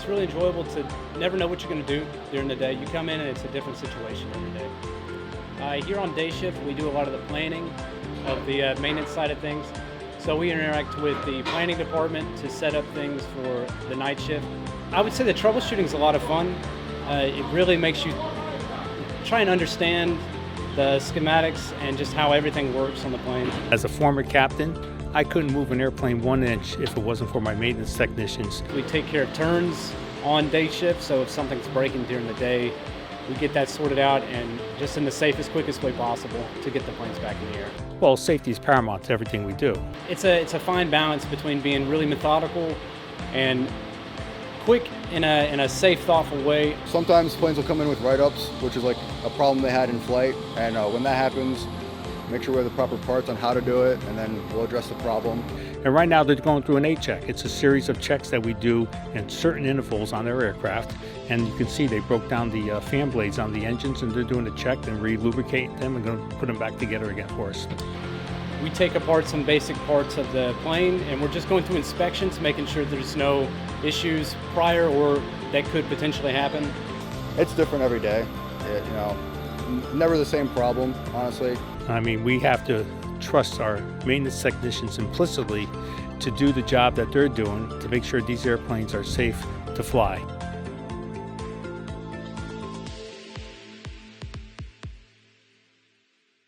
really enjoyable to never know what you're going to do during the day. You come in and it's a different situation every day. Here on day shift, we do a lot of the planning of the maintenance side of things. So we interact with the planning department to set up things for the night shift. I would say the troubleshooting is a lot of fun. It really makes you try and understand the schematics and just how everything works on the plane. As a former captain, I couldn't move an airplane 1 inch if it wasn't for my maintenance technicians. We take care of turns on day shift, so if something's breaking during the day, we get that sorted out and just in the safest, quickest way possible to get the planes back in the air. Well, safety is paramount to everything we do. It's a fine balance between being really methodical and quick in a safe, thoughtful way. Sometimes planes will come in with write-ups, which is like a problem they had in flight, and when that happens, make sure we have the proper parts on how to do it, and then we'll address the problem. And right now they're going through an A-check. It's a series of checks that we do in certain intervals on their aircraft. And you can see they broke down the fan blades on the engines, and they're doing a check and re-lubricate them and going to put them back together again for us. We take apart some basic parts of the plane, and we're just going through inspections, making sure there's no issues prior or that could potentially happen. It's different every day. Never the same problem, honestly. I mean, we have to trust our maintenance technicians implicitly to do the job that they're doing to make sure these airplanes are safe to fly.